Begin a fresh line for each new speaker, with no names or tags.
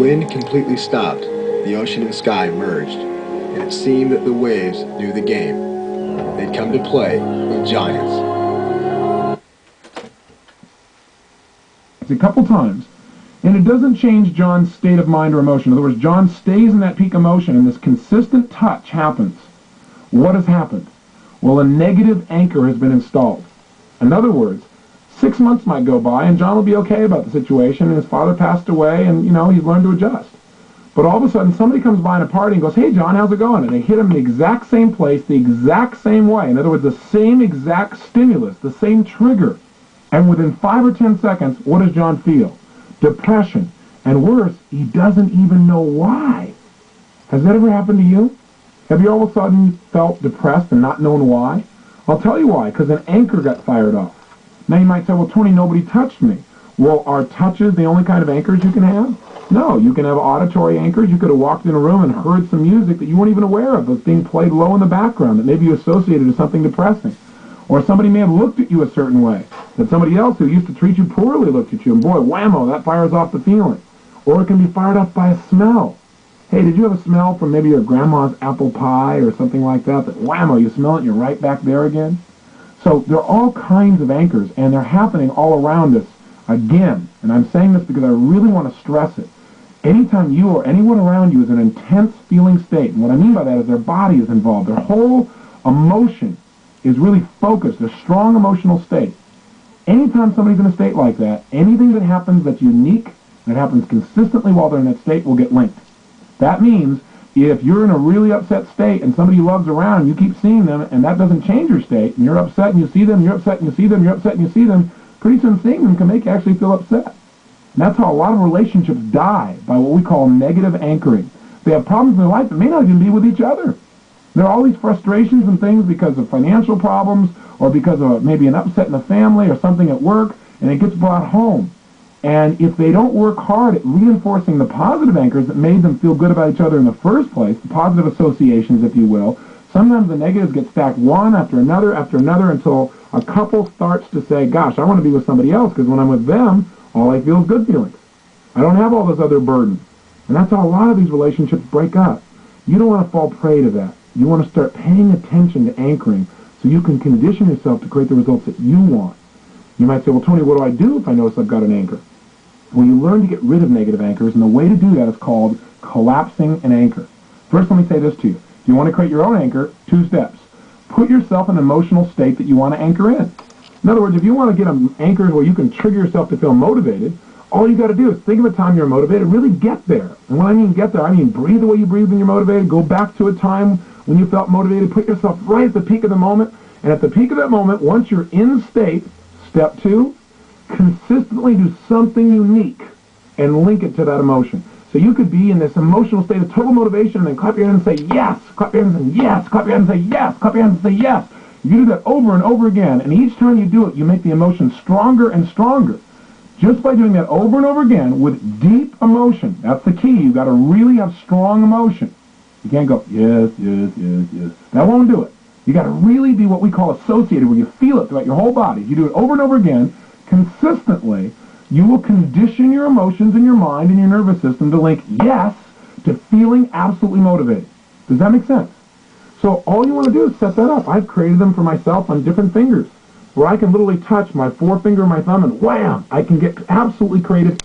wind completely stopped, the ocean and sky merged, and it seemed that the waves knew the game. They'd come to play with giants.
A couple times, and it doesn't change John's state of mind or emotion. In other words, John stays in that peak emotion, and this consistent touch happens. What has happened? Well, a negative anchor has been installed. In other words, 6 months might go by, and John will be okay about the situation, and his father passed away, and, he's learned to adjust. But all of a sudden, somebody comes by in a party and goes, "Hey, John, how's it going?" And they hit him in the exact same place, the exact same way. In other words, the same exact stimulus, the same trigger. And within 5 or 10 seconds, what does John feel? Depression. And worse, he doesn't even know why. Has that ever happened to you? Have you all of a sudden felt depressed and not known why? I'll tell you why, because an anchor got fired off. Now you might say, "Well, Tony, nobody touched me." Well, are touches the only kind of anchors you can have? No, you can have auditory anchors. You could have walked in a room and heard some music that you weren't even aware of was being played low in the background that maybe you associated with something depressing. Or somebody may have looked at you a certain way, that somebody else who used to treat you poorly looked at you, and boy, whammo, that fires off the feeling. Or it can be fired off by a smell. Hey, did you have a smell from maybe your grandma's apple pie or something like that, that whammo, you smell it and you're right back there again? So there are all kinds of anchors, and they're happening all around us again. And I'm saying this because I really want to stress it. Anytime you or anyone around you is in an intense feeling state, and what I mean by that is their body is involved, their whole emotion is really focused, a strong emotional state. Anytime somebody's in a state like that, anything that happens that's unique, that happens consistently while they're in that state, will get linked. That means if you're in a really upset state and somebody you love's around, you keep seeing them, and that doesn't change your state, and you're upset and you see them, you're upset and you see them, you're upset and you see them, pretty soon seeing them can make you actually feel upset. And that's how a lot of relationships die, by what we call negative anchoring. They have problems in their life that may not even be with each other. There are all these frustrations and things because of financial problems or because of maybe an upset in the family or something at work, and it gets brought home. And if they don't work hard at reinforcing the positive anchors that made them feel good about each other in the first place, the positive associations, if you will, sometimes the negatives get stacked one after another until a couple starts to say, "Gosh, I want to be with somebody else because when I'm with them, all I feel is good feelings. I don't have all this other burden." And that's how a lot of these relationships break up. You don't want to fall prey to that. You want to start paying attention to anchoring so you can condition yourself to create the results that you want. You might say, "Well, Tony, what do I do if I notice I've got an anchor?" Well, you learn to get rid of negative anchors, and the way to do that is called collapsing an anchor. First, let me say this to you. If you want to create your own anchor, 2 steps. Put yourself in an emotional state that you want to anchor in. In other words, if you want to get an anchor where you can trigger yourself to feel motivated, all you got to do is think of a time you're motivated, really get there. And when I mean get there, I mean breathe the way you breathe when you're motivated, go back to a time when you felt motivated, put yourself right at the peak of the moment, and at the peak of that moment, once you're in state, step 2, consistently do something unique and link it to that emotion. So you could be in this emotional state of total motivation and then clap your hands and say yes, clap your hands and say yes, clap your hands and say yes, clap your hands and say yes. You do that over and over again, and each time you do it, you make the emotion stronger and stronger. Just by doing that over and over again with deep emotion. That's the key. You've got to really have strong emotion. You can't go, yes, yes, yes, yes. That won't do it. You got to really be what we call associated, where you feel it throughout your whole body. If you do it over and over again, consistently, you will condition your emotions in your mind and your nervous system to link yes to feeling absolutely motivated. Does that make sense? So all you want to do is set that up. I've created them for myself on different fingers, where I can literally touch my forefinger and my thumb, and wham, I can get absolutely creative.